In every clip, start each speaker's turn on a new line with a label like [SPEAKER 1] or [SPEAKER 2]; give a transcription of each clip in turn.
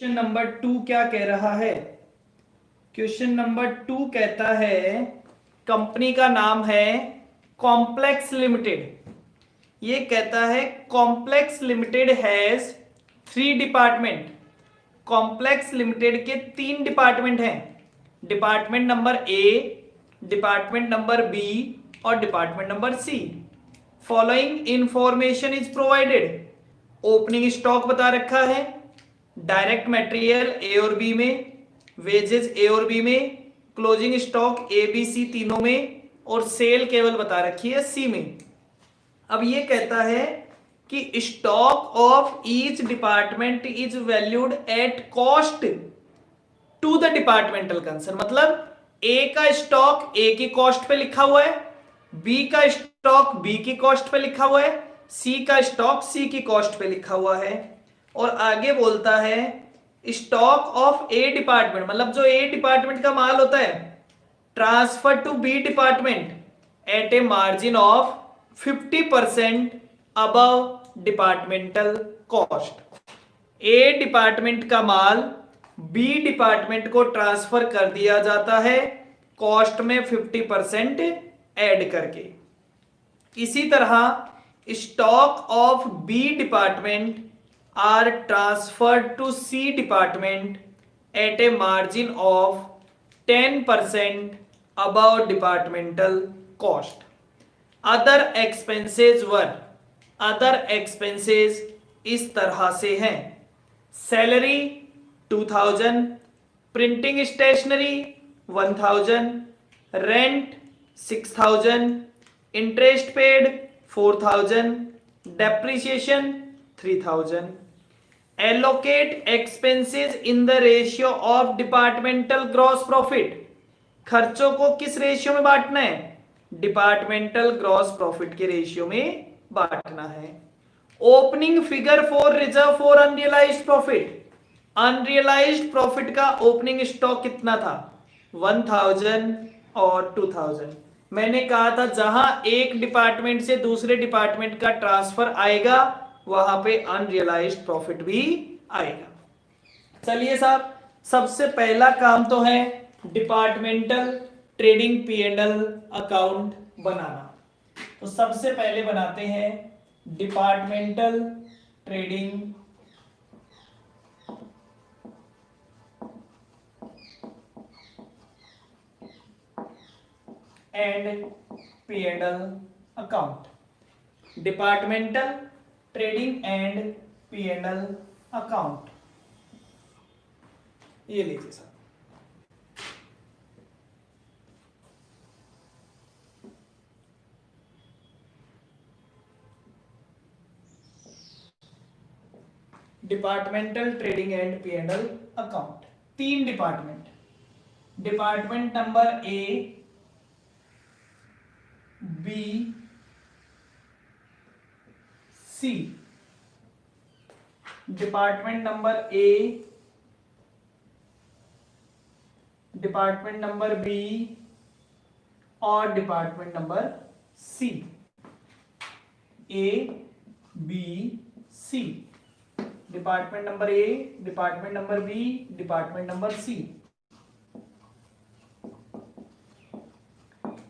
[SPEAKER 1] Question number 2 क्या कह रहा है? क्वेश्चन नंबर 2 कहता है कंपनी का नाम है कॉम्प्लेक्स लिमिटेड। ये कहता है Complex Limited has 3 department. Complex Limited के 3 डिपार्टमेंट हैं। Department number A, department number B और department number C. Following information is provided. Opening stock बता रखा है, डायरेक्ट मटेरियल ए और बी में, वेजेस ए और बी में, closing stock A B C तीनों में, और सेल केवल बता रखी है सी में। अब ये कहता है कि stock of each department is valued at cost to the departmental concern. मतलब ए का स्टॉक ए की कॉस्ट पे लिखा हुआ है, बी का स्टॉक बी की कॉस्ट पे लिखा हुआ है, सी का स्टॉक सी की कॉस्ट पे लिखा हुआ है। और आगे बोलता है स्टॉक ऑफ ए डिपार्टमेंट, मतलब जो ए डिपार्टमेंट का माल होता है, transfer to B department at a margin of 50% above departmental cost. A department का माल बी डिपार्टमेंट को ट्रांसफर कर दिया जाता है कॉस्ट में 50% ऐड करके। इसी तरह stock of B department are transferred to C department at a margin of 10% above departmental cost. Other expenses were, other expenses इस तरह से हैं: salary 2000, printing stationery 1000, rent 6000, interest paid 4000, depreciation 3000। Allocate expenses in the ratio of departmental gross profit. खर्चों को किस ratio में बांटना है? डिपार्टमेंटल ग्रॉस प्रॉफिट के रेशियो में बांटना है। Opening figure for reserve for unrealised profit. Unrealised profit का ओपनिंग स्टॉक कितना था? 1000 और 2000। मैंने कहा था जहां एक डिपार्टमेंट से दूसरे डिपार्टमेंट का ट्रांसफर आएगा वहां पे अनरियलाइज्ड प्रॉफिट भी आएगा। चलिए साहब, सबसे पहला काम तो है डिपार्टमेंटल ट्रेडिंग P&L अकाउंट बनाना। तो सबसे पहले बनाते हैं departmental trading and P&L account. Departmental trading and P&L account, ये लीजिए sir. Departmental trading and P&L account, 3 department. Department number A, B, C. Department number A, department number B और department number C. A B C, department number A, department number B, department number C.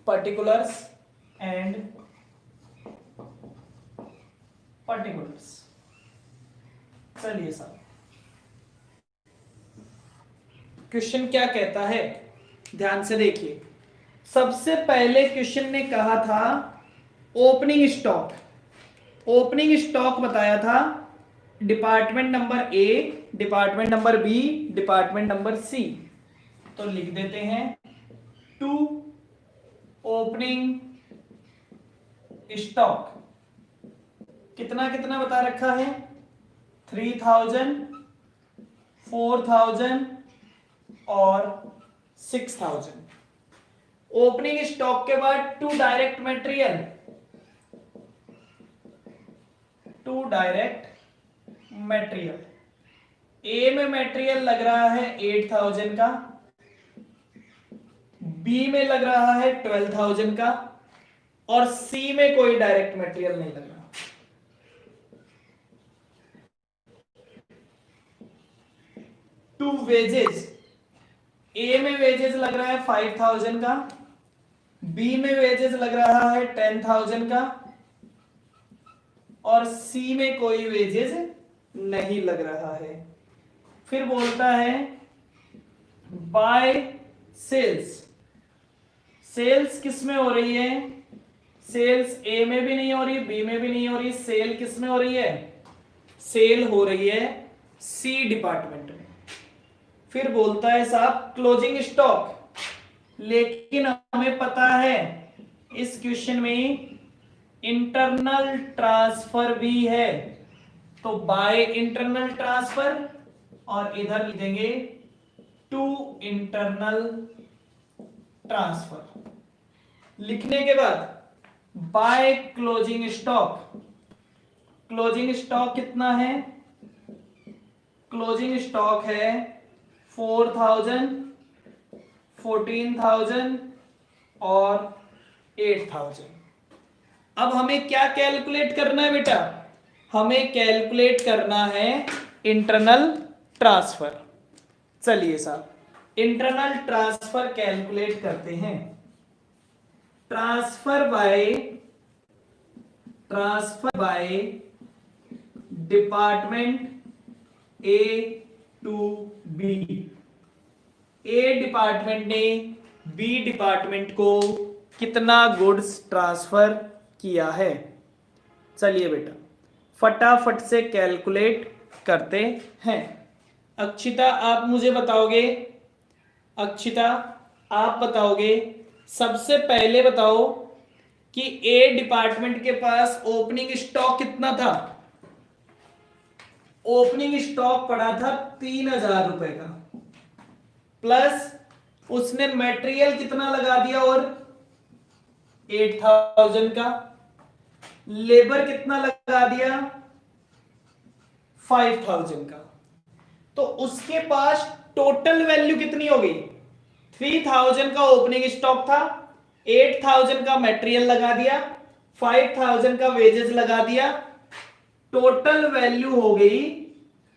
[SPEAKER 1] Particulars and particulars. चलिए साहब, question क्या कहता है ध्यान से देखिए। सबसे पहले क्वेश्चन ने कहा था ओपनिंग स्टॉक। ओपनिंग स्टॉक बताया था department number A, department number B, department number C. तो लिख देते हैं टू ओपनिंग स्टॉक। कितना कितना बता रखा है? 3000, 4000 और 6000। ओपनिंग स्टॉक के बाद to direct material, to direct material. A में मटेरियल लग रहा है 8000 का, बी में लग रहा है 12000 का, और सी में कोई डायरेक्ट मटेरियल नहीं लग रहा। टू वेजेस, ए में वेजेस लग रहा है 5000 का, बी में वेजेस लग रहा है 10,000 का, और सी में कोई वेजेस नहीं लग रहा है। फिर बोलता है बाय सेल्स, सेल्स किस में हो रही है? सेल्स ए में भी नहीं हो रही, बी में भी नहीं हो रही, सेल किस में हो रही है? सेल हो रही है सी डिपार्टमेंट में। फिर बोलता है साहब क्लोजिंग स्टॉक, लेकिन हमें पता है इस क्वेश्चन में इंटरनल ट्रांसफर भी है, तो बाय इंटरनल ट्रांसफर, और इधर लिख देंगे टू इंटरनल ट्रांसफर। लिखने के बाद by closing stock, closing stock कितना है? क्लोजिंग स्टॉक है 4,000, 14,000 और 8,000। अब हमें क्या कैलकुलेट करना है बेटा? हमें कैलकुलेट करना है इंटरनल ट्रांसफर। चलिए साहब इंटरनल ट्रांसफर कैलकुलेट करते हैं। Transfer by department A to B, A department ने बी डिपार्टमेंट को कितना गुड्स ट्रांसफर किया है? चलिए बेटा फटाफट से कैलकुलेट करते हैं। अक्षिता आप मुझे बताओगे, अक्षिता आप बताओगे, सबसे पहले बताओ कि ए डिपार्टमेंट के पास ओपनिंग स्टॉक कितना था? ओपनिंग स्टॉक पड़ा था 3,000 रुपए का, प्लस उसने मटेरियल कितना लगा दिया और 8,000 का, लेबर कितना लगा दिया 5,000 का, तो उसके पास टोटल वैल्यू कितनी हो गई? 3,000 का ओपनिंग स्टॉक था, 8,000 का मटेरियल लगा दिया, 5,000 का वेजेस लगा दिया, टोटल वैल्यू हो गई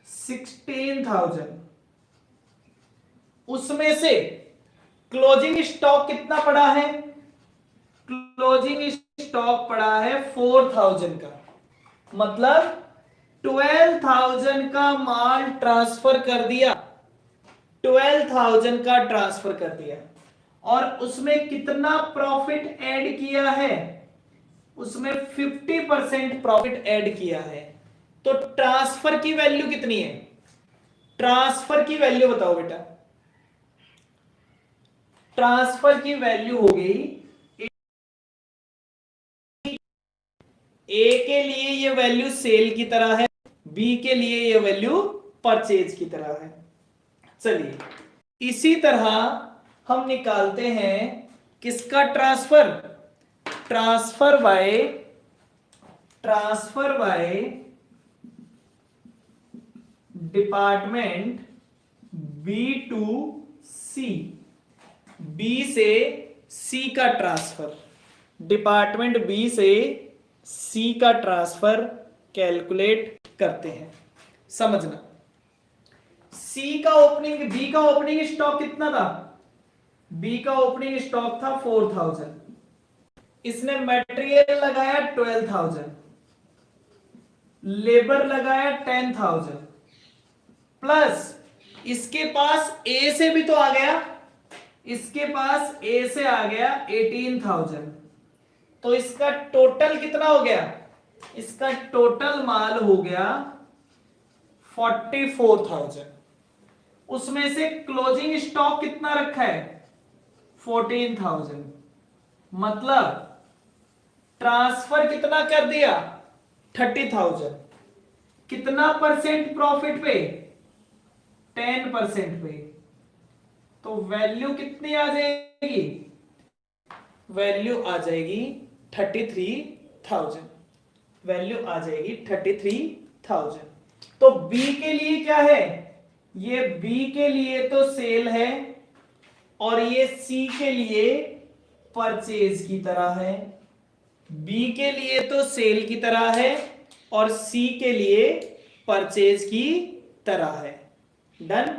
[SPEAKER 1] 16,000। उसमें से क्लोजिंग स्टॉक कितना पड़ा है? क्लोजिंग स्टॉक पड़ा है 4,000 का, मतलब 12,000 का माल ट्रांसफर कर दिया, 12,000 का ट्रांसफर कर दिया, और उसमें कितना प्रॉफिट ऐड किया है? उसमें 50% प्रॉफिट ऐड किया है। तो ट्रांसफर की वैल्यू कितनी है? ट्रांसफर की वैल्यू बताओ बेटा। ट्रांसफर की वैल्यू हो गई, ए के लिए ये वैल्यू सेल की तरह है, बी के लिए ये वैल्यू परचेज की तरह है। चलिए इसी तरह हम निकालते हैं किसका transfer? Transfer by department B to C, B से सी का ट्रांसफर, डिपार्टमेंट बी से सी का ट्रांसफर कैलकुलेट करते हैं। समझना, सी का ओपनिंग, बी का ओपनिंग स्टॉक कितना था? बी का ओपनिंग स्टॉक था 4,000, इसने मटेरियल लगाया 12,000, लेबर लगाया 10,000, प्लस इसके पास ए से भी तो आ गया, इसके पास ए से आ गया 18,000, तो इसका टोटल कितना हो गया? इसका टोटल माल हो गया 44,000। उसमें से क्लोजिंग स्टॉक कितना रखा है? 14,000, मतलब ट्रांसफर कितना कर दिया? 30,000। कितना परसेंट प्रॉफिट पे? 10% पे। तो वैल्यू कितनी आ जाएगी? वैल्यू आ जाएगी 33,000, वैल्यू आ जाएगी 33,000। तो बी के लिए क्या है? ये बी के लिए तो सेल है, और ये सी के लिए परचेज की तरह है। बी के लिए तो सेल की तरह है और सी के लिए परचेज की तरह है। डन।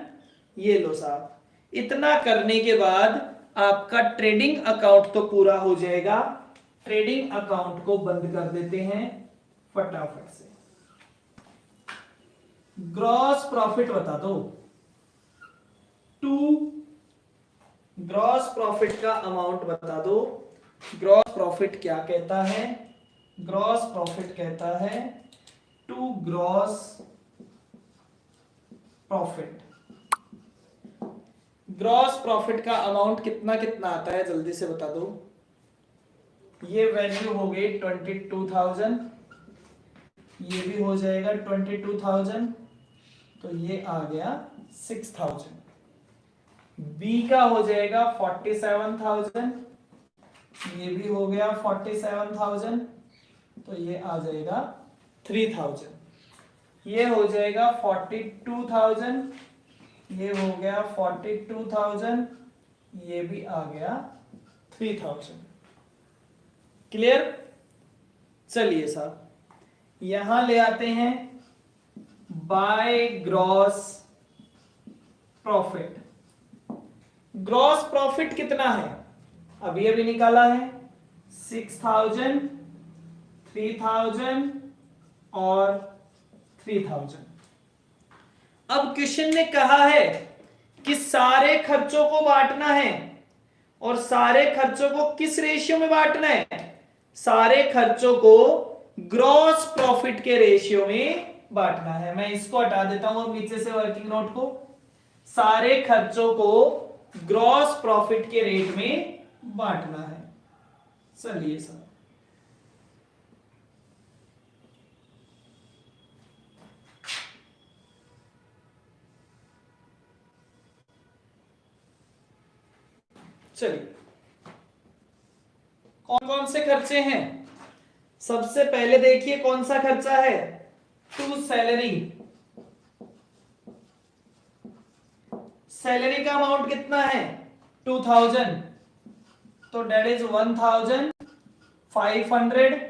[SPEAKER 1] ये लो साहब, इतना करने के बाद आपका ट्रेडिंग अकाउंट तो पूरा हो जाएगा। ट्रेडिंग अकाउंट को बंद कर देते हैं फटाफट से। ग्रॉस प्रॉफिट बता दो। टू ग्रॉस प्रॉफिट का अमाउंट बता दो। ग्रॉस प्रॉफिट क्या कहता है? ग्रॉस प्रॉफिट कहता है to gross profit. Gross profit का अमाउंट कितना कितना आता है जल्दी से बता दो। ये वैल्यू हो गई 22,000, ये भी हो जाएगा 22,000, तो ये आ गया 6,000। बी का हो जाएगा 47,000, ये भी हो गया 47,000, तो ये आ जाएगा 3,000। ये हो जाएगा 42,000, ये हो गया 42,000, ये भी आ गया 3,000। क्लियर? चलिए साहब यहां ले आते हैं by gross profit. Gross profit कितना है? अभी अभी निकाला है 6,000, 3,000 और 3,000। अब क्वेश्चन ने कहा है कि सारे खर्चों को बांटना है, और सारे खर्चों को किस रेशियो में बांटना है? सारे खर्चों को ग्रॉस प्रॉफिट के रेशियो में बांटना है। मैं इसको हटा देता हूं अब नीचे से वर्किंग नोट को। सारे खर्चों को ग्रॉस प्रॉफिट के रेट में बांटना है। चलिए सर, चलिए कौन कौन से खर्चे हैं? सबसे पहले देखिए कौन सा खर्चा है? To salary. सैलरी का अमाउंट कितना है? 2,000, तो डेट इज 1,000, 500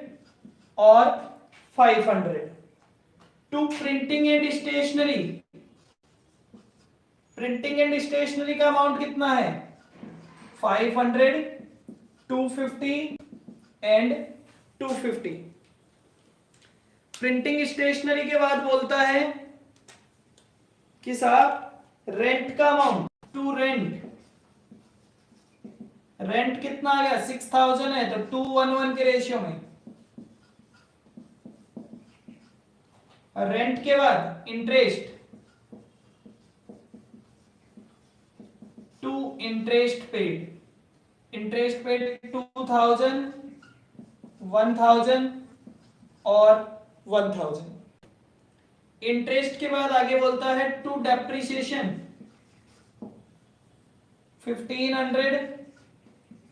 [SPEAKER 1] और 500। To printing and stationery. Printing and stationery का अमाउंट कितना है? 500, 250 एंड 250। प्रिंटिंग स्टेशनरी के बाद बोलता है कि साहब रेंट का अमाउंट, टू रेंट। रेंट कितना आ गया? 6,000 है, तो 2:1 के रेशियो में। रेंट के बाद interest, to interest paid. Interest paid 2,000, 1,000 और 1,000। इंटरेस्ट के बाद आगे बोलता है टू डेप्रिसिएशन, 1,500,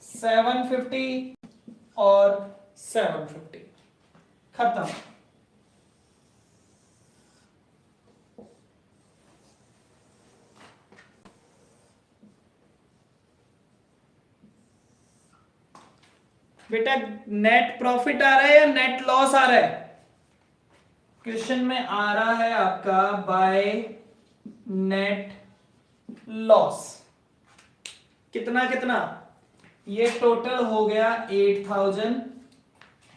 [SPEAKER 1] 750 और 750। खत्म। बेटा नेट प्रॉफिट आ रहा है या नेट लॉस आ रहा है? क्वेश्चन में आ रहा है आपका बाय नेट लॉस। कितना कितना? ये टोटल हो गया 8,000,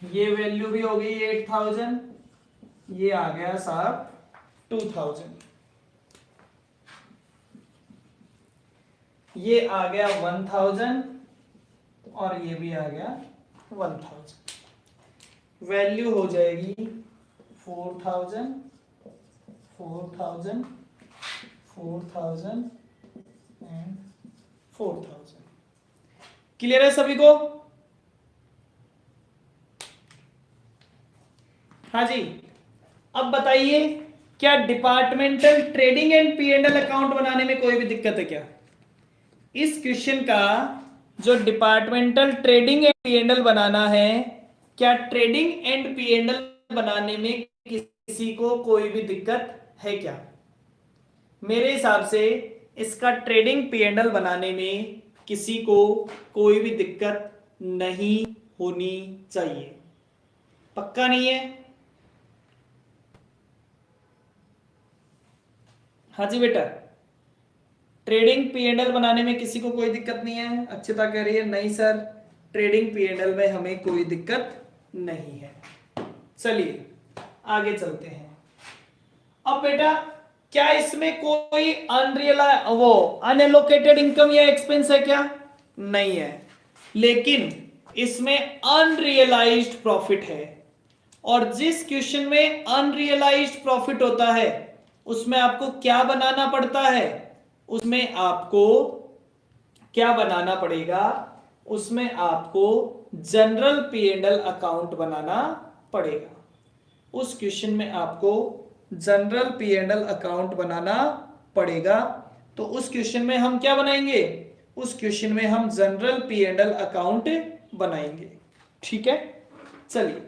[SPEAKER 1] ये वैल्यू भी हो गई 8,000, ये आ गया साहब 2,000, ये आ गया 1,000 और ये भी आ गया 1,000। वैल्यू हो जाएगी 4,000, 4,000, 4,000 एंड 4,000। क्लियर है सभी को? हाँ जी। अब बताइए क्या departmental trading and P&L account बनाने में कोई भी दिक्कत है क्या? इस क्वेश्चन का जो डिपार्टमेंटल ट्रेडिंग एंड P&L बनाना है, क्या ट्रेडिंग एंड P&L बनाने में किसी को कोई भी दिक्कत है क्या? मेरे हिसाब से इसका ट्रेडिंग P&L बनाने में किसी को कोई भी दिक्कत नहीं होनी चाहिए। पक्का नहीं है? हाँ जी बेटा। ट्रेडिंग पी एंड एल बनाने में किसी को कोई दिक्कत नहीं है? अक्षता कह रही है नहीं sir, trading P and L में हमें कोई दिक्कत नहीं है। चलिए आगे चलते हैं। अब बेटा क्या इसमें कोई अनएलोकेटेड इनकम या एक्सपेंस है क्या? नहीं है, लेकिन इसमें अनरियलाइज्ड प्रॉफिट है। और जिस क्वेश्चन में अनरियलाइज्ड प्रॉफिट होता है उसमें आपको क्या बनाना पड़ता है? उसमें आपको क्या बनाना पड़ेगा? उसमें आपको general P and L account बनाना पड़ेगा। उस क्वेश्चन में आपको general P and L account बनाना पड़ेगा। तो उस क्वेश्चन में हम क्या बनाएंगे? उस क्वेश्चन में हम general P and L account बनाएंगे। ठीक है, चलिए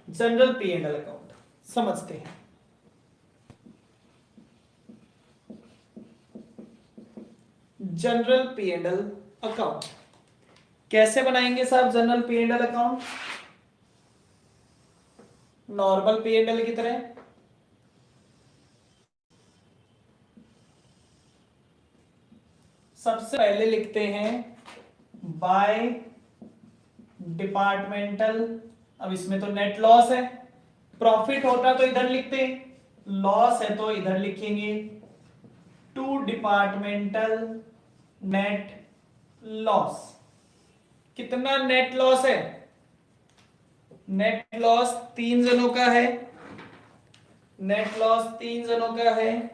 [SPEAKER 1] general P and L account समझते हैं। General P and L account कैसे बनाएंगे साहब? General P and L account normal P and L की तरह सबसे पहले लिखते हैं बाय डिपार्टमेंटल। अब इसमें तो नेट लॉस है, प्रॉफिट होता तो इधर लिखते, लॉस है तो इधर लिखेंगे टू डिपार्टमेंटल नेट लॉस। कितना नेट लॉस है? नेट लॉस 3 जनों का है, नेट लॉस 3 जनों का है।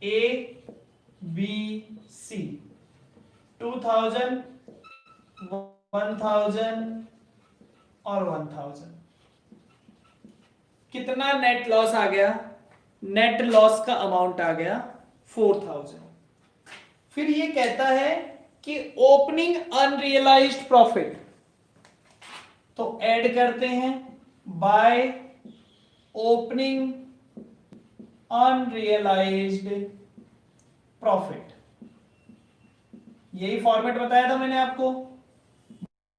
[SPEAKER 1] ए बी सी 2000 1000 और 1000। कितना नेट लॉस आ गया? नेट लॉस का अमाउंट आ गया 4000। फिर ये कहता है कि ओपनिंग अनरियलाइज्ड प्रॉफिट, तो ऐड करते हैं बाय ओपनिंग अनरियलाइज्ड प्रॉफिट। यही फॉर्मेट बताया था मैंने आपको,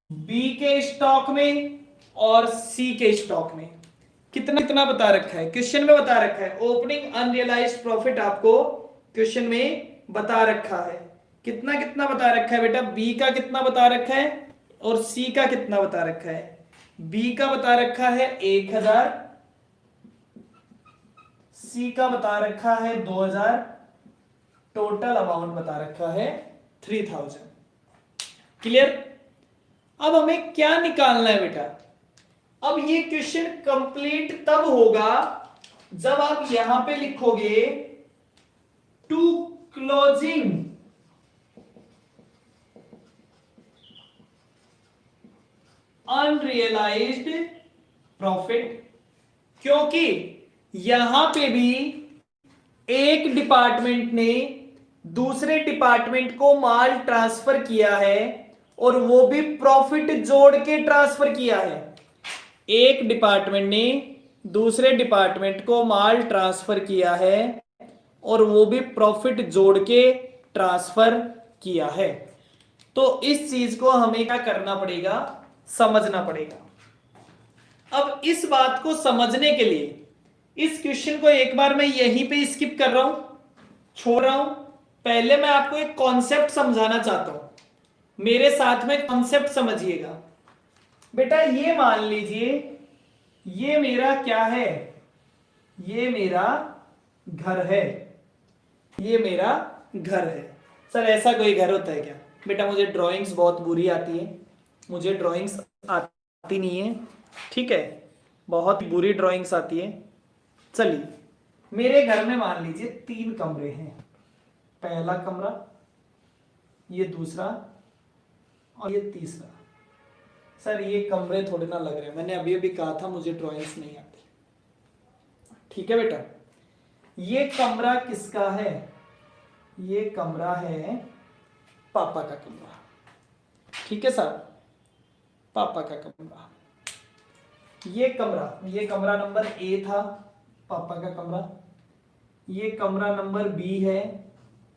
[SPEAKER 1] बी के स्टॉक में और सी के स्टॉक में। कितना कितना बता रखा है? क्वेश्चन में बता रखा है ओपनिंग अनरियलाइज्ड प्रॉफिट, आपको क्वेश्चन में बता रखा है। कितना कितना बता रखा है बेटा? बी का कितना बता रखा है और सी का कितना बता रखा है? बी का बता रखा है 1000, सी का बता रखा है 2000, टोटल अमाउंट बता रखा है 3000। क्लियर? अब हमें क्या निकालना है बेटा? अब ये क्वेश्चन कंप्लीट तब होगा जब आप यहां पे लिखोगे टू क्लोजिंग अनरियलाइज्ड प्रॉफिट, क्योंकि यहां पे भी एक डिपार्टमेंट ने दूसरे डिपार्टमेंट को माल ट्रांसफर किया है और वो भी प्रॉफिट जोड़ के ट्रांसफर किया है। एक डिपार्टमेंट ने दूसरे डिपार्टमेंट को माल ट्रांसफर किया है और वो भी प्रॉफिट जोड़ के ट्रांसफर किया है। तो इस चीज को हमें क्या करना पड़ेगा? समझना पड़ेगा। अब इस बात को समझने के लिए इस क्वेश्चन को एक बार मैं यहीं पे स्किप कर रहा हूं, छोड़ रहा हूं। पहले मैं आपको एक कॉन्सेप्ट समझाना चाहता हूं, मेरे साथ में कॉन्सेप्ट समझिएगा। बेटा ये मान लीजिए ये मेरा क्या है? ये मेरा घर है, ये मेरा घर है। सर ऐसा कोई घर होता है क्या? बेटा मुझे ड्राइंग्स बहुत बुरी आती है, मुझे ड्राइंग्स आती नहीं है, ठीक है, बहुत बुरी ड्राइंग्स आती है। चलिए मेरे घर में मान लीजिए 3 कमरे हैं, पहला कमरा, ये दूसरा और ये तीसरा। सर ये कमरे थोड़े ना लग रहे हैं, मैंने अभी अभी कहा था मुझे ड्राइंग्स नहीं आती। ठीक है बेटा, ये कमरा किसका है? ये कमरा है पापा का कमरा। ठीक है सर, पापा का कमरा। ये कमरा नंबर ए था, पापा का कमरा। ये कमरा नंबर बी है,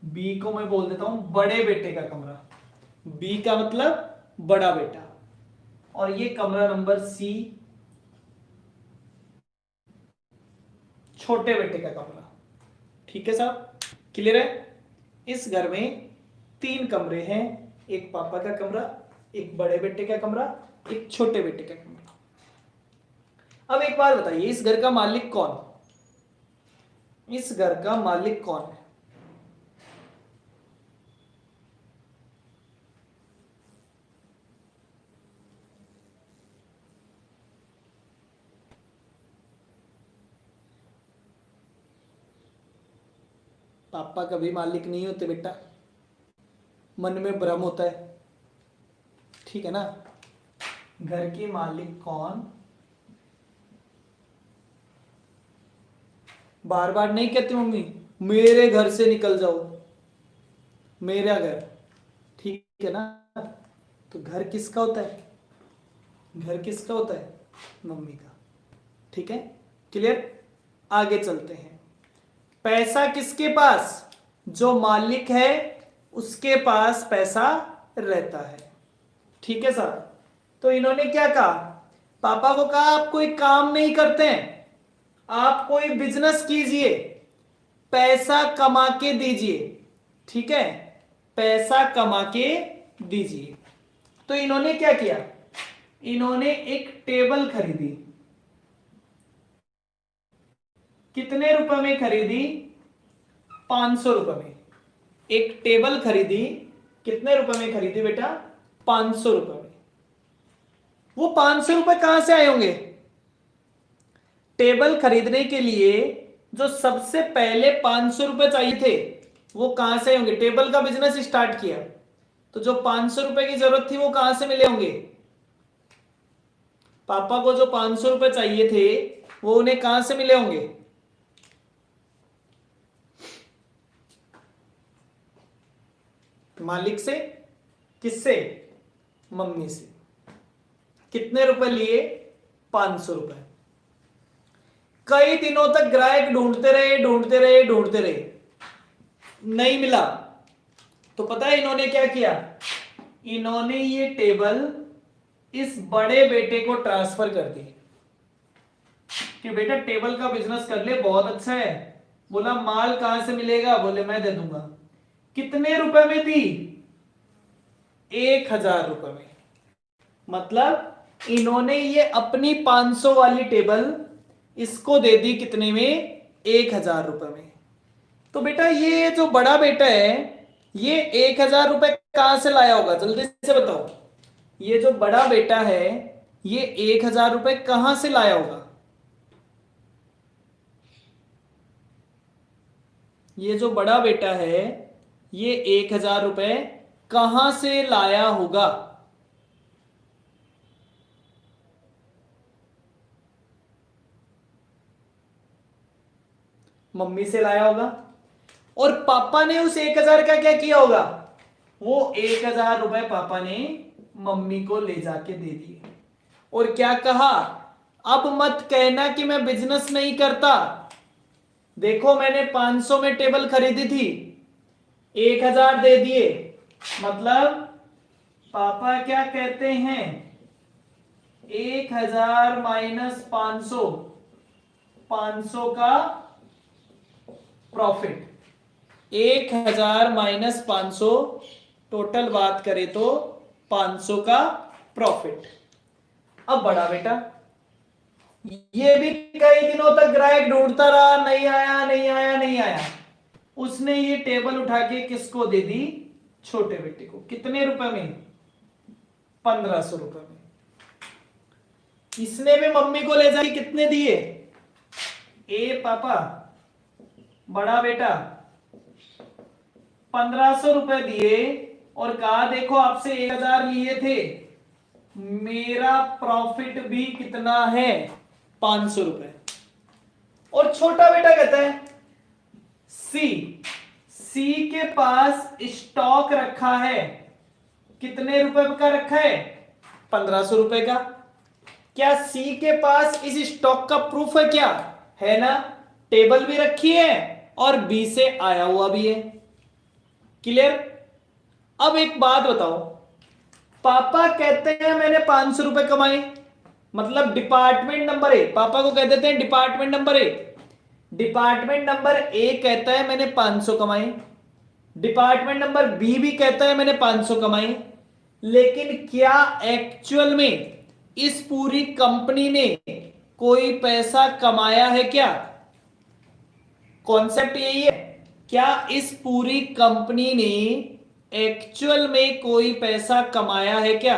[SPEAKER 1] बी को मैं बोल देता हूं बड़े बेटे का कमरा, बी का मतलब बड़ा बेटा। और ये कमरा नंबर सी, छोटे बेटे का कमरा। ठीक है साहब, क्लियर है? इस घर में 3 कमरे हैं, एक पापा का कमरा, एक बड़े बेटे का कमरा, एक छोटे बेटे का कमरा। अब एक बात बताइए, इस घर का मालिक कौन? इस घर का मालिक कौन है? पापा कभी मालिक नहीं होते बेटा, मन में भ्रम होता है, ठीक है ना? घर की मालिक कौन? बार बार नहीं कहती मम्मी मेरे घर से निकल जाओ, मेरा घर, ठीक है ना? तो घर किसका होता है? घर किसका होता है? मम्मी का। ठीक है, क्लियर? आगे चलते हैं। पैसा किसके पास? जो मालिक है उसके पास पैसा रहता है। ठीक है साहब, तो इन्होंने क्या कहा? पापा को कहा आप कोई काम नहीं करते हैं, आप कोई बिजनेस कीजिए, पैसा कमा के दीजिए। ठीक है, पैसा कमा के दीजिए। तो इन्होंने क्या किया? इन्होंने एक टेबल खरीदी। कितने रुपए में खरीदी? 500 रुपए में। एक टेबल खरीदी, कितने रुपए में खरीदी बेटा? 500 रुपए में। वो 500 रुपए कहां से आए होंगे? टेबल खरीदने के लिए जो सबसे पहले 500 रुपए चाहिए थे वो कहां से होंगे? टेबल का बिजनेस स्टार्ट किया तो जो 500 रुपए की जरूरत थी वो कहां से मिले होंगे? पापा को जो 500 रुपए चाहिए थे वो उन्हें कहां से मिले होंगे? मालिक से? किससे? मम्मी से। कितने रुपए लिए? 500 रुपए। कई दिनों तक ग्राहक ढूंढते रहे, नहीं मिला। तो पता है इन्होंने क्या किया? इन्होंने ये टेबल इस बड़े बेटे को ट्रांसफर कर दी कि बेटा टेबल का बिजनेस कर ले, बहुत अच्छा है। बोला माल कहां से मिलेगा? बोले मैं दे दूंगा। कितने रुपए में दी? 1000 रुपए में। मतलब इन्होंने ये अपनी 500 वाली टेबल इसको दे दी कितने में? 1000 रुपए में। तो बेटा ये जो बड़ा बेटा है ये 1000 रुपए कहां से लाया होगा? जल्दी से बताओ। ये जो बड़ा बेटा है ये 1000 रुपए कहां से लाया होगा? ये जो बड़ा बेटा है ये 1000 रुपए कहां से लाया होगा? मम्मी से लाया होगा। और पापा ने उस 1000 का क्या किया होगा? वो 1000 रुपए पापा ने मम्मी को ले जाके दे दिए और क्या कहा? अब मत कहना कि मैं बिजनेस नहीं करता, देखो मैंने 500 में टेबल खरीदी थी, 1000 दे दिए। मतलब पापा क्या कहते हैं? 1000 माइनस 500, 500 का प्रॉफिट। 1000 माइनस 500, टोटल बात करें तो 500 का प्रॉफिट। अब बड़ा बेटा ये भी कई दिनों तक ग्राहक ढूंढता रहा, नहीं आया। उसने ये टेबल उठा के किसको दे दी? छोटे बेटे को। कितने रुपए में? 1500 रुपए में। इसने भी मम्मी को ले जाके कितने दिए? ए पापा, बड़ा बेटा 1500 रुपए दिए और कहा देखो आपसे 1000 लिए थे, मेरा प्रॉफिट भी कितना है? 500 रुपए। और छोटा बेटा कहता है सी के पास स्टॉक रखा है, कितने रुपए का रखा है? ₹1500 का। क्या सी के पास इस स्टॉक का प्रूफ है? क्या है ना, टेबल भी रखी है और बी से आया हुआ भी है। क्लियर? अब एक बात बताओ, पापा कहते हैं मैंने ₹500 कमाए, मतलब डिपार्टमेंट नंबर ए, पापा को कह देते हैं department number A, department number ए कहता है मैंने 500 कमाए, डिपार्टमेंट नंबर बी भी कहता है मैंने 500 कमाए, लेकिन क्या एक्चुअल में इस पूरी कंपनी ने कोई पैसा कमाया है? क्या कॉन्सेप्ट यही है, क्या इस पूरी कंपनी ने एक्चुअल में कोई पैसा कमाया है? क्या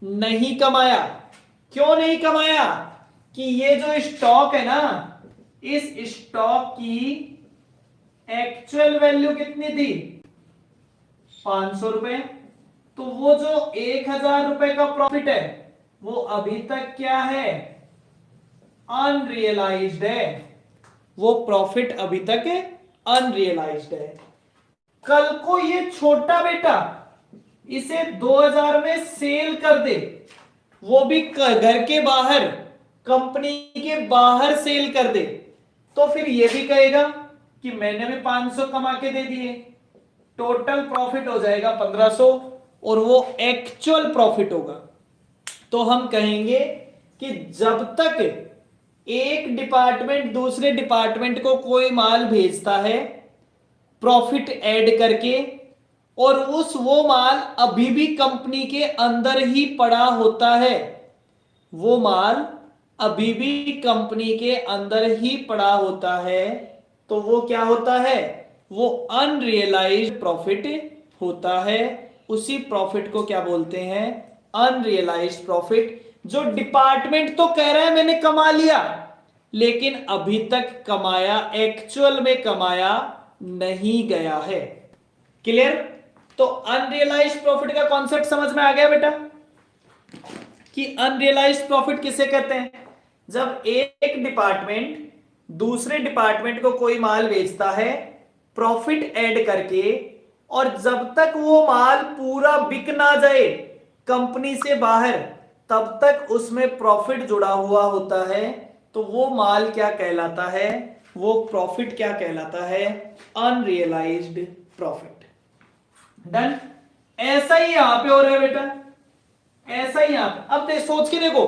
[SPEAKER 1] नहीं कमाया। क्यों नहीं कमाया? कि ये जो स्टॉक है ना, इस स्टॉक की एक्चुअल वैल्यू कितनी थी? ₹500। तो वो जो ₹1000 का प्रॉफिट है वो अभी तक क्या है? अनरियलाइज्ड है। वो प्रॉफिट अभी तक अनरियलाइज्ड है। कल को ये छोटा बेटा इसे 2000 में सेल कर दे, वो भी घर के बाहर, कंपनी के बाहर सेल कर दे, तो फिर ये भी कहेगा कि मैंने भी 500 कमा के दे दिए, टोटल प्रॉफिट हो जाएगा 1500 और वो एक्चुअल प्रॉफिट होगा। तो हम कहेंगे कि जब तक एक डिपार्टमेंट दूसरे डिपार्टमेंट को कोई माल भेजता है प्रॉफिट ऐड करके, और वो माल अभी भी कंपनी के अंदर ही पड़ा होता है, वो माल अभी भी कंपनी के अंदर ही पड़ा होता है, तो वो क्या होता है? वो अनरियलाइज्ड प्रॉफिट होता है। उसी प्रॉफिट को क्या बोलते हैं? Unrealised profit. जो डिपार्टमेंट तो कह रहा है मैंने कमा लिया, लेकिन अभी तक कमाया, एक्चुअल में कमाया नहीं गया है। क्लियर? तो अनरियलाइज्ड प्रॉफिट का कॉन्सेप्ट समझ में आ गया बेटा कि अनरियलाइज्ड प्रॉफिट किसे कहते हैं? जब एक डिपार्टमेंट दूसरे डिपार्टमेंट को कोई माल बेचता है प्रॉफिट ऐड करके, और जब तक वो माल पूरा बिक ना जाए कंपनी से बाहर, तब तक उसमें प्रॉफिट जुड़ा हुआ होता है, तो वो माल क्या कहलाता है? वो प्रॉफिट क्या कहलाता है? Unrealised profit. डन? ऐसा ही यहां पे हो रहा है बेटा, ऐसा ही यहां पे। अब सोच के देखो,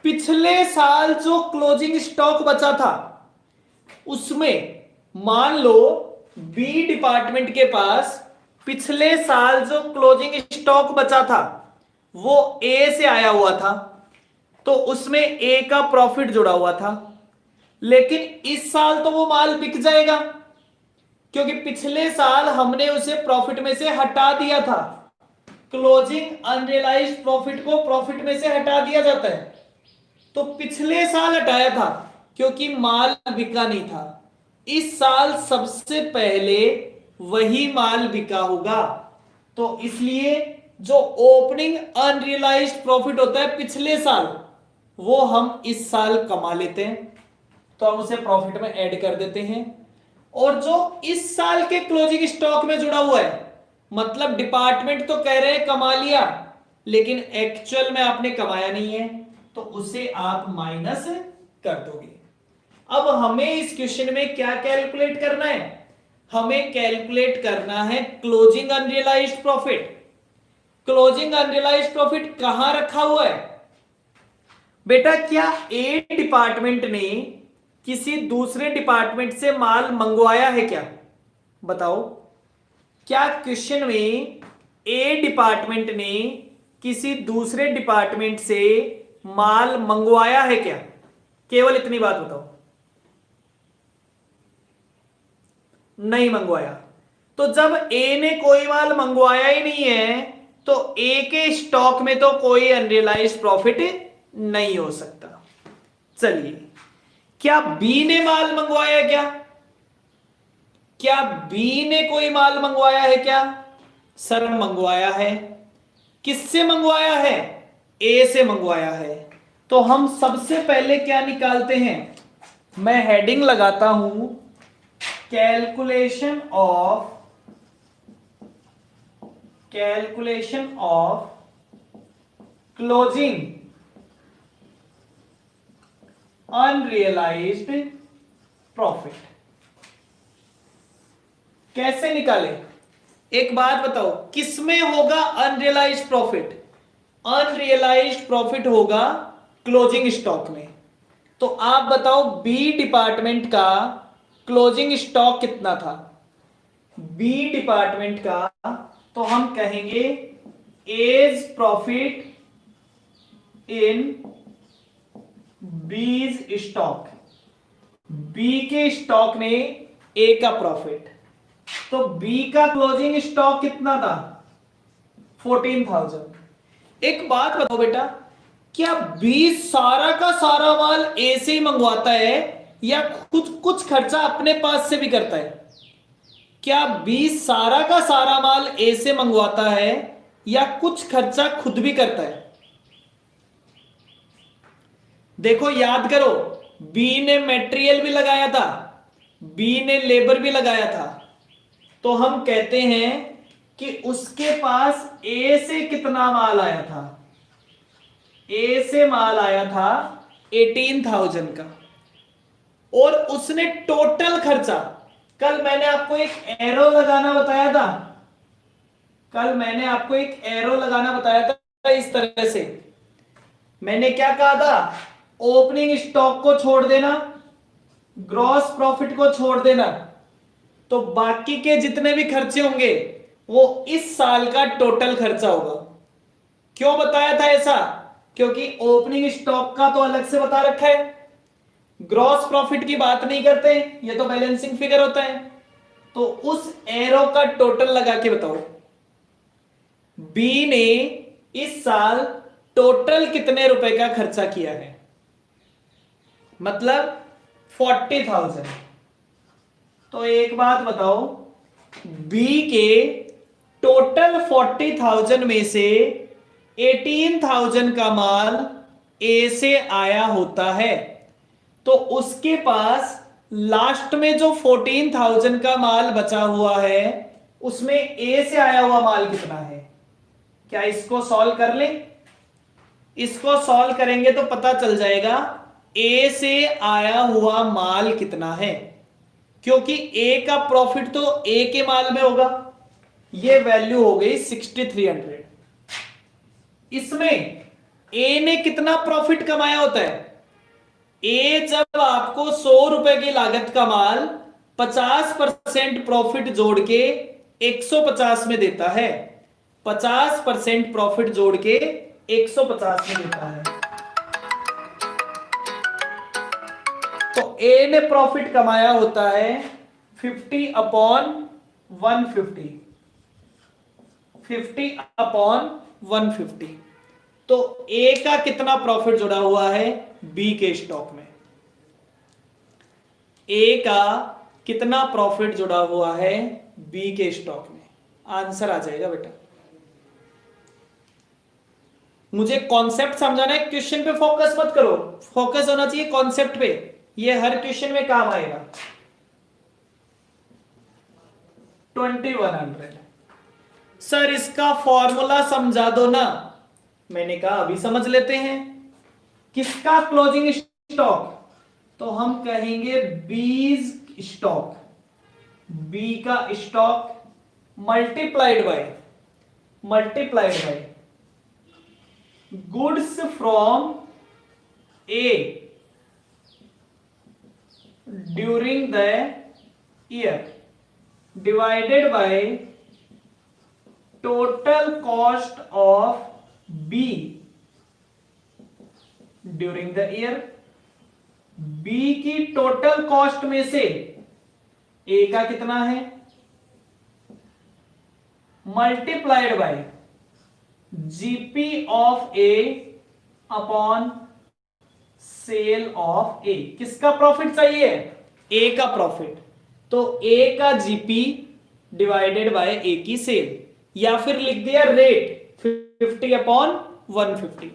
[SPEAKER 1] पिछले साल जो क्लोजिंग स्टॉक बचा था उसमें मान लो बी डिपार्टमेंट के पास पिछले साल जो क्लोजिंग स्टॉक बचा था वो ए से आया हुआ था, तो उसमें ए का प्रॉफिट जुड़ा हुआ था, लेकिन इस साल तो वो माल बिक जाएगा क्योंकि पिछले साल हमने उसे प्रॉफिट में से हटा दिया था। क्लोजिंग अनरियलाइज्ड प्रॉफिट को प्रॉफिट में से हटा दिया जाता है, तो पिछले साल हटाया था क्योंकि माल बिका नहीं था। इस साल सबसे पहले वही माल बिका होगा, तो इसलिए जो ओपनिंग अनरियलाइज्ड प्रॉफिट होता है पिछले साल, वो हम इस साल कमा लेते हैं, तो हम उसे प्रॉफिट में ऐड कर देते हैं। और जो इस साल के क्लोजिंग स्टॉक में जुड़ा हुआ है, मतलब डिपार्टमेंट तो कह रहे हैं कमा लिया, लेकिन एक्चुअल में आपने कमाया नहीं है, तो उसे आप माइनस कर दोगे। अब हमें इस क्वेश्चन में क्या कैलकुलेट करना है? हमें कैलकुलेट करना है closing unrealised profit. Closing unrealised profit कहां रखा हुआ है बेटा? क्या ए डिपार्टमेंट ने किसी दूसरे डिपार्टमेंट से माल मंगवाया है? क्या बताओ, क्या क्वेश्चन में ए डिपार्टमेंट ने किसी दूसरे डिपार्टमेंट से माल मंगवाया है? क्या केवल इतनी बात बताओ। नहीं मंगवाया। तो जब ए ने कोई माल मंगवाया ही नहीं है, तो ए के स्टॉक में तो कोई अनरियलाइज्ड प्रॉफिट नहीं हो सकता। चलिए, क्या बी ने माल मंगवाया? क्या बी ने कोई माल मंगवाया है? क्या सर मंगवाया है। किससे मंगवाया है? ए से मंगवाया है। तो हम सबसे पहले क्या निकालते हैं? मैं हेडिंग लगाता हूं calculation calculation of closing unrealised profit. कैसे निकाले? एक बात बताओ, किसमें होगा अनरियलाइज्ड प्रॉफिट? अनरियलाइज्ड प्रॉफिट होगा क्लोजिंग स्टॉक में। तो आप बताओ बी डिपार्टमेंट का क्लोजिंग स्टॉक कितना था? बी डिपार्टमेंट का तो हम कहेंगे एज प्रॉफिट इन बीज स्टॉक। बी के स्टॉक में ए का प्रॉफिट, तो बी का क्लोजिंग स्टॉक कितना था? 14,000। एक बात बताओ बेटा, क्या बी सारा का सारा माल ए से ही मंगवाता है या खुद कुछ खर्चा अपने पास से भी करता है? क्या बी सारा का सारा माल ए से मंगवाता है या कुछ खर्चा खुद भी करता है? देखो याद करो, बी ने मटेरियल भी लगाया था, बी ने लेबर भी लगाया था, तो हम कहते हैं कि उसके पास ए से कितना माल आया था? ए से माल आया था 18,000 का, और उसने टोटल खर्चा, कल मैंने आपको एक एरो लगाना बताया था, कल मैंने आपको एक एरो लगाना बताया था इस तरह से। मैंने क्या कहा था? ओपनिंग स्टॉक को छोड़ देना, ग्रॉस प्रॉफिट को छोड़ देना, तो बाकी के जितने भी खर्चे होंगे वो इस साल का टोटल खर्चा होगा। क्यों बताया था ऐसा? क्योंकि ओपनिंग स्टॉक का तो अलग से बता रखा है, ग्रॉस प्रॉफिट की बात नहीं करते, ये तो बैलेंसिंग फिगर होता है। तो उस एरो का टोटल लगा के बताओ, बी ने इस साल टोटल कितने रुपए का खर्चा किया है? मतलब 40,000। तो एक बात बताओ, बी के टोटल 40,000 में से 18,000 का माल ए से आया होता है, तो उसके पास लास्ट में जो 14,000 का माल बचा हुआ है उसमें ए से आया हुआ माल कितना है? क्या इसको सॉल्व कर लें? इसको सॉल्व करेंगे तो पता चल जाएगा ए से आया हुआ माल कितना है, क्योंकि ए का प्रॉफिट तो ए के माल में होगा। ये वैल्यू हो गई 6,300। इसमें ए ने कितना प्रॉफिट कमाया होता है? ए जब आपको 100 रुपए की लागत का माल 50% प्रॉफिट जोड़ के 150 में देता है, 50% प्रॉफिट जोड़ के 150 में देता है, तो ए ने प्रॉफिट कमाया होता है 50/150, 50/150। तो ए का कितना प्रॉफिट जुड़ा हुआ है बी के स्टॉक में? ए का कितना प्रॉफिट जुड़ा हुआ है बी के स्टॉक में? आंसर आ जाएगा बेटा। मुझे कॉन्सेप्ट समझाना है, क्वेश्चन पे फोकस मत करो, फोकस होना चाहिए कॉन्सेप्ट पे, ये हर क्वेश्चन में काम आएगा। 2100। सर इसका फॉर्मूला समझा दो ना। मैंने कहा अभी समझ लेते हैं। किसका क्लोजिंग स्टॉक? तो हम कहेंगे बीज स्टॉक, बी का stock multiplied by goods from A during the year divided by total cost of B during the year. B की टोटल कॉस्ट में से ए का कितना है, multiplied by GP of A upon sale of A. किसका profit चाहिए? ए का profit, तो ए का जीपी डिवाइडेड बाय ए की सेल, या फिर लिख दिया रेट 50/150।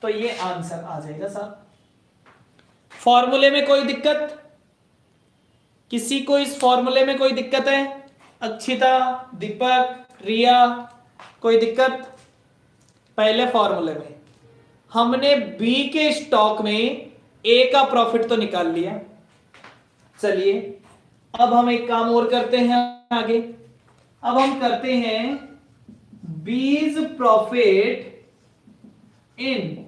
[SPEAKER 1] तो ये आंसर आ जाएगा साहब। फॉर्मूले में कोई दिक्कत? किसी को इस फॉर्मूले में कोई दिक्कत है? अक्षिता, दीपक, रिया, कोई दिक्कत? पहले फॉर्मूले में हमने बी के स्टॉक में ए का प्रॉफिट तो निकाल लिया। चलिए अब हम एक काम और करते हैं आगे। अब हम करते हैं B's profit in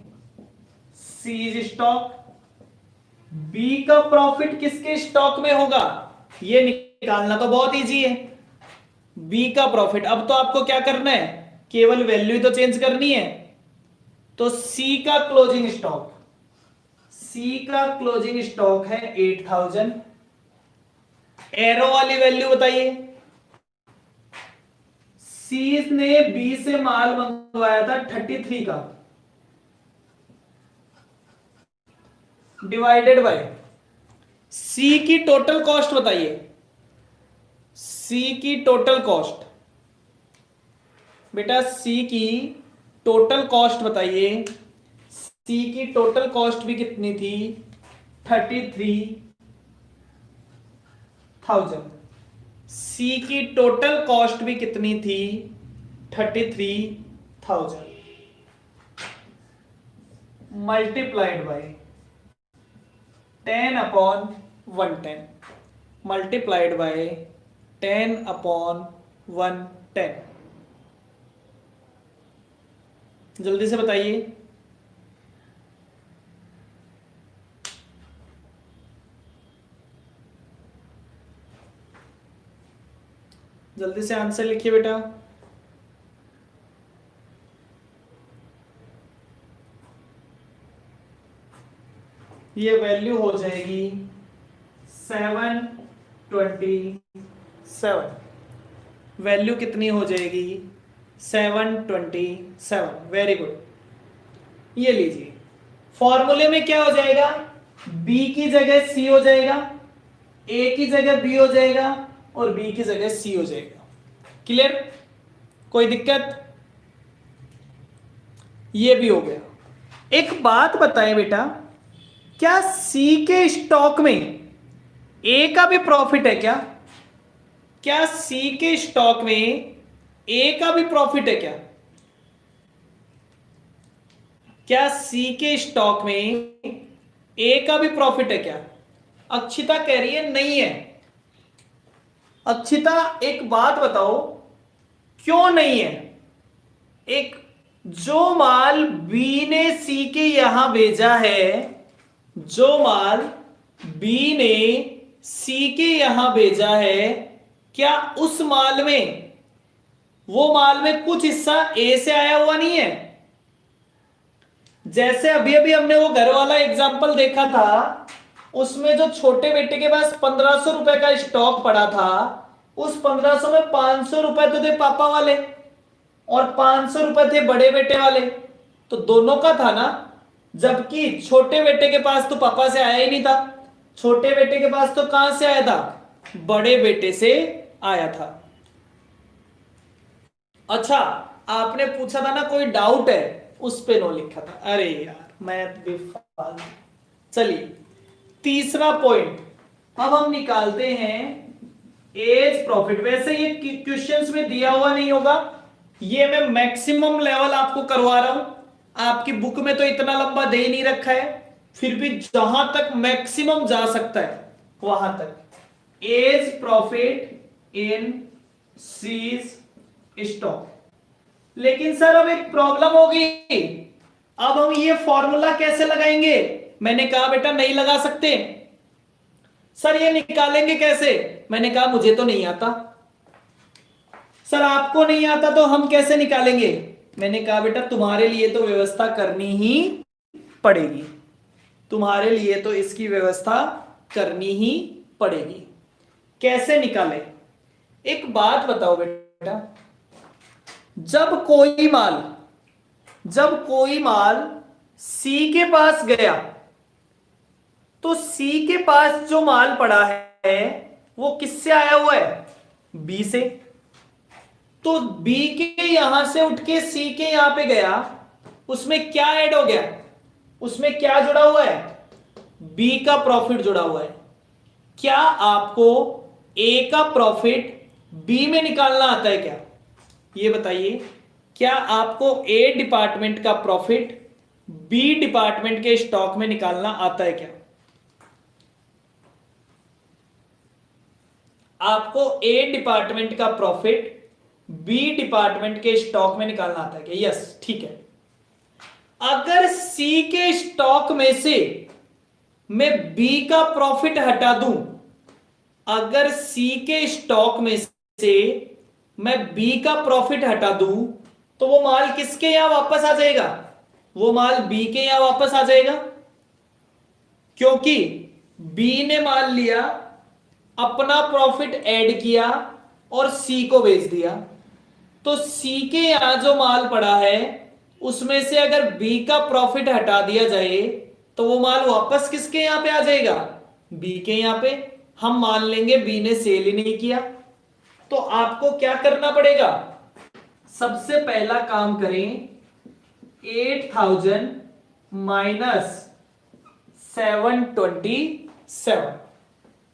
[SPEAKER 1] C's stock. B का प्रॉफिट किसके स्टॉक में होगा, ये निकालना तो बहुत इजी है। बी का प्रॉफिट, अब तो आपको क्या करना है, केवल वैल्यू ही तो चेंज करनी है। तो सी का क्लोजिंग स्टॉक, सी का क्लोजिंग स्टॉक है 8000। एरो वाली वैल्यू बताइए। सी ने बी से माल मंगवाया था 33 का, डिवाइडेड बाय सी की टोटल कॉस्ट बताइए। सी की टोटल कॉस्ट, बेटा सी की टोटल कॉस्ट बताइए। सी की टोटल कॉस्ट भी कितनी थी, 33,000। सी की टोटल कॉस्ट भी कितनी थी, 33,000 मल्टीप्लाइड बाय 10/110, मल्टीप्लाइड बाय 10/110। जल्दी से बताइए। जल्दी से आंसर लिखिए बेटा। ये वैल्यू हो जाएगी 727। वैल्यू कितनी हो जाएगी, 727। Very good. ये लीजिए, फॉर्मूले में क्या हो जाएगा, बी की जगह सी हो जाएगा, ए की जगह बी हो जाएगा और बी की जगह सी हो जाएगा। क्लियर? कोई दिक्कत? ये भी हो गया। एक बात बताएं बेटा, क्या सी के स्टॉक में ए का भी प्रॉफिट है क्या? क्या सी के स्टॉक में ए का भी प्रॉफिट है क्या? क्या सी के स्टॉक में ए का भी प्रॉफिट है क्या? अक्षिता कह रही है नहीं है। अक्षिता एक बात बताओ, क्यों नहीं है? एक जो माल बी ने सी के यहां भेजा है, जो माल बी ने सी के यहां भेजा है, क्या उस माल में, वो माल में कुछ हिस्सा ए से आया हुआ नहीं है? जैसे अभी अभी हमने वो घर वाला एग्जांपल देखा था, उसमें जो छोटे बेटे के पास 1500 रुपए का स्टॉक पड़ा था, उस 1500 में 500 रुपए तो थे पापा वाले और 500 रुपए थे बड़े बेटे वाले, तो दोनों का था ना। जबकि छोटे बेटे के पास तो पापा से आया ही नहीं था, छोटे बेटे के पास तो कहां से आया था, बड़े बेटे से आया था। अच्छा, आपने पूछा था ना कोई डाउट है, उस पे नो लिखा था। अरे यार मैथ भी फालतू। चलिए तीसरा पॉइंट अब हम निकालते हैं, एज प्रॉफिट। वैसे ये क्वेश्चंस में दिया हुआ नहीं होगा, ये मैं मैक्सिमम लेवल आपको करवा रहा हूं। आपकी बुक में तो इतना लंबा दे ही नहीं रखा है, फिर भी जहां तक मैक्सिमम जा सकता है वहां तक। As profit in C's stock. लेकिन सर अब एक प्रॉब्लम होगी, अब हम ये फॉर्मूला कैसे लगाएंगे? मैंने कहा बेटा नहीं लगा सकते। सर ये निकालेंगे कैसे? मैंने कहा मुझे तो नहीं आता। सर आपको नहीं आता तो हम कैसे निकालेंगे? मैंने कहा बेटा तुम्हारे लिए तो व्यवस्था करनी ही पड़ेगी, तुम्हारे लिए तो इसकी व्यवस्था करनी ही पड़ेगी। कैसे निकाले? एक बात बताओ बेटा, जब कोई माल सी के पास गया, तो सी के पास जो माल पड़ा है वो किससे आया हुआ है, बी से। तो बी के यहां से उठ के सी के यहां पे गया, उसमें क्या ऐड हो गया, उसमें क्या जुड़ा हुआ है, बी का प्रॉफिट जुड़ा हुआ है। क्या आपको ए का प्रॉफिट बी में निकालना आता है क्या, ये बताइए। क्या आपको ए डिपार्टमेंट का प्रॉफिट बी डिपार्टमेंट के स्टॉक में निकालना आता है क्या? आपको ए डिपार्टमेंट का प्रॉफिट बी डिपार्टमेंट के स्टॉक में निकालना आता है क्या? यस, ठीक है। अगर सी के स्टॉक में से मैं बी का प्रॉफिट हटा दूं, अगर सी के स्टॉक में से मैं बी का प्रॉफिट हटा दूं, तो वो माल किसके यहां वापस आ जाएगा? वो माल बी के यहां वापस आ जाएगा, क्योंकि बी ने मान लिया, अपना प्रॉफिट ऐड किया और सी को बेच दिया। तो सी के यहां जो माल पड़ा है उसमें से अगर बी का प्रॉफिट हटा दिया जाए तो वो माल वापस किसके यहां पे आ जाएगा? बी के यहां पे। हम मान लेंगे बी ने सेल ही नहीं किया। तो आपको क्या करना पड़ेगा? सबसे पहला काम करें, 8000 माइनस 727,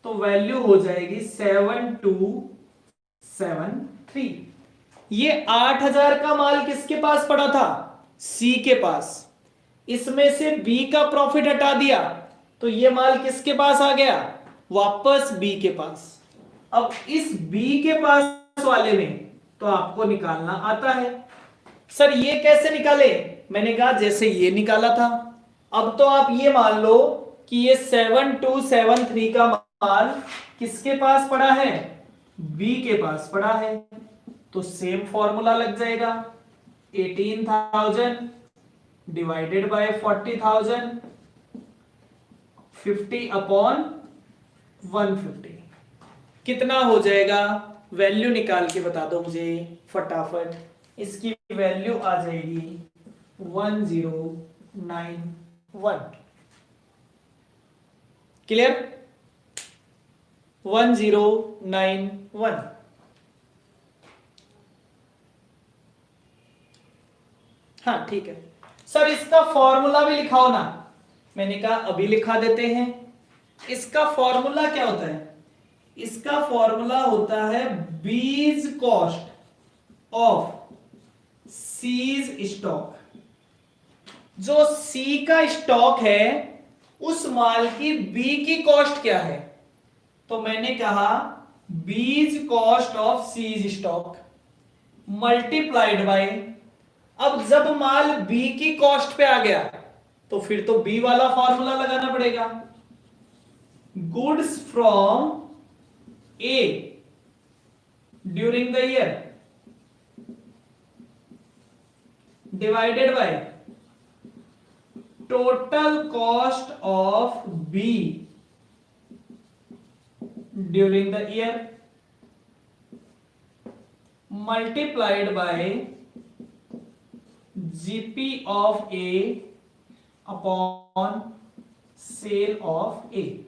[SPEAKER 1] तो वैल्यू हो जाएगी 7273। ये 8000 का माल किसके पास पड़ा था? सी के पास। इसमें से बी का प्रॉफिट हटा दिया तो ये माल किसके पास आ गया? वापस बी के पास। अब इस बी के पास वाले में तो आपको निकालना आता है। सर ये कैसे निकाले? मैंने कहा जैसे ये निकाला था। अब तो आप ये मान लो कि ये 7273 का माल किसके पास पड़ा है? बी के पास पड़ा है। तो सेम फॉर्मूला लग जाएगा, 18,000 डिवाइडेड बाय 40,000, 50 अपॉन 150। कितना हो जाएगा? वैल्यू निकाल के बता दो मुझे फटाफट। इसकी वैल्यू आ जाएगी 1091। क्लियर? 1091। हाँ ठीक है सर, इसका फॉर्मूला भी लिखाओ ना। मैंने कहा अभी लिखा देते हैं। इसका फॉर्मूला क्या होता है? इसका फॉर्मूला होता है बीज कॉस्ट ऑफ सीज स्टॉक। जो सी का स्टॉक है उस माल की बी की कॉस्ट क्या है? तो मैंने कहा B's cost of C's stock multiplied by, अब जब माल बी की कॉस्ट पे आ गया तो फिर तो बी वाला फॉर्मूला लगाना पड़ेगा। Goods from A during the year divided by total cost of B during the year multiplied by GP of A upon sale of A.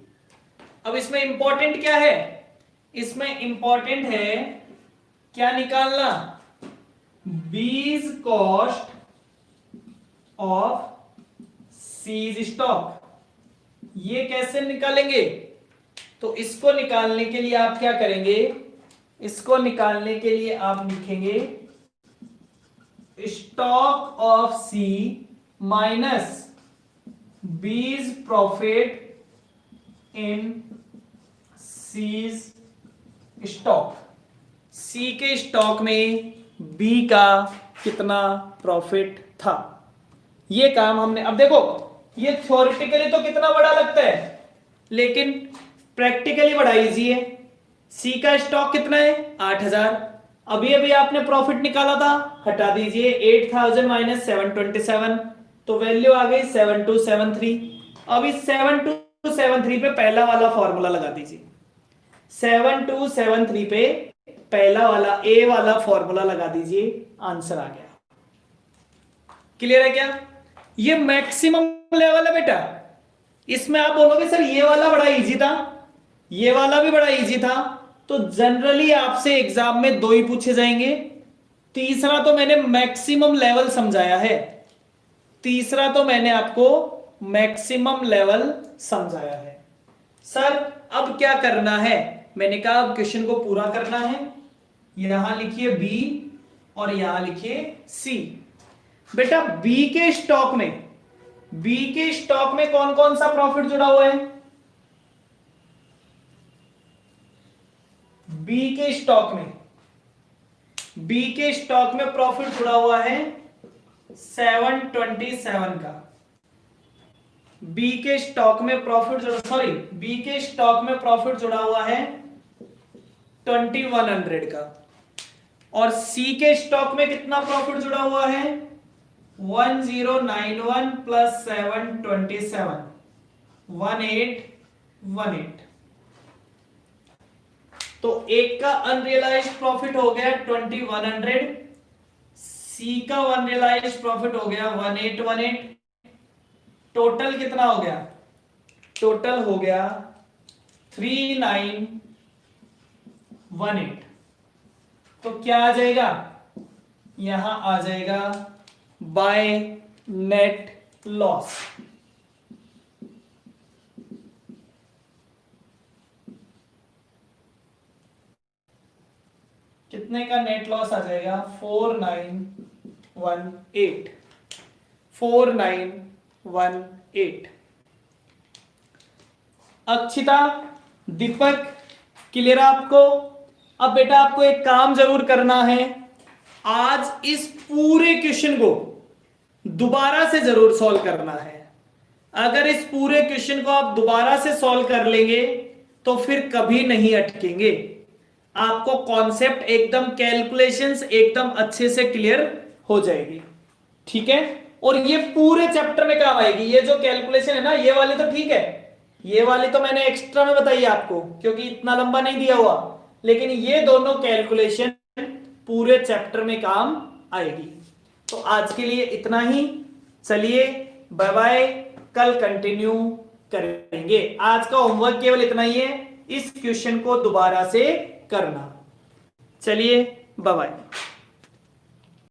[SPEAKER 1] अब इसमें इंपॉर्टेंट क्या है? इसमें इंपॉर्टेंट है क्या निकालना? बीज कॉस्ट ऑफ सीज स्टॉक। ये कैसे निकालेंगे? तो इसको निकालने के लिए आप क्या करेंगे? इसको निकालने के लिए आप लिखेंगे स्टॉक ऑफ सी माइनस बीज प्रॉफिट इन सीज स्टॉक। सी के स्टॉक में बी का कितना प्रॉफिट था, ये काम हमने। अब देखो ये थ्योरेटिकली तो कितना बड़ा लगता है, लेकिन प्रैक्टिकली बड़ा इजी है। सी का स्टॉक कितना है? 8000। अभी अभी आपने प्रॉफिट निकाला था, हटा दीजिए 8000 माइनस 727, तो वैल्यू आ गई 7273। अब इस 7273 पे पहला वाला फॉर्मूला लगा दीजिए। 7273 पे पहला वाला ए वाला फॉर्मूला लगा दीजिए, आंसर आ गया। क्लियर है क्या? ये मैक्सिमम लेवल है बेटा। इसमें आप बोलोगे सर ये वाला बड़ा इजी था, ये वाला भी बड़ा इजी था, तो जनरली आपसे एग्जाम में दो ही पूछे जाएंगे। तीसरा तो मैंने मैक्सिमम लेवल समझाया है, तीसरा तो मैंने आपको मैक्सिमम लेवल समझाया है। सर अब क्या करना है? मैंने कहा अब क्वेश्चन को पूरा करना है। यहां लिखिए बी और यहां लिखिए सी। बेटा बी के स्टॉक में कौन कौन सा प्रॉफिट जुड़ा हुआ है? बी के स्टॉक में प्रॉफिट जुड़ा हुआ है 727 का। बी के स्टॉक में प्रॉफिट जुड़ा हुआ है 2100 का। और सी के स्टॉक में कितना प्रॉफिट जुड़ा हुआ है? 1091 प्लस 727 1818। तो एक का अनरियलाइज्ड प्रॉफिट हो गया 2100, सी का अनरियलाइज्ड प्रॉफिट हो गया 1818। टोटल कितना हो गया? टोटल हो गया 3918। तो क्या आ जाएगा? यहां आ जाएगा बाय नेट लॉस। कितने का नेट लॉस आ जाएगा? 4918। अक्षिता, दीपक, क्लियर आपको? अब बेटा आपको एक काम जरूर करना है, आज इस पूरे क्वेश्चन को दोबारा से जरूर सॉल्व करना है। अगर इस पूरे क्वेश्चन को आप दोबारा से सॉल्व कर लेंगे तो फिर कभी नहीं अटकेंगे। आपको कॉन्सेप्ट एकदम, कैलकुलेशंस एकदम अच्छे से क्लियर हो जाएगी, ठीक है? और ये पूरे चैप्टर में काम आएगी। ये जो कैलकुलेशन है ना, ये वाली तो ठीक है, ये वाली तो मैंने एक्स्ट्रा में बताई आपको क्योंकि इतना लंबा नहीं दिया हुआ, लेकिन ये दोनों कैलकुलेशन पूरे चैप्टर में काम आएगी। तो आज के लिए इतना ही, चलिए बाय बाय, कल कंटिन्यू करेंगे। आज का होमवर्क केवल इतना ही है, इस क्वेश्चन को दोबारा से करना। चलिए बाय बाय।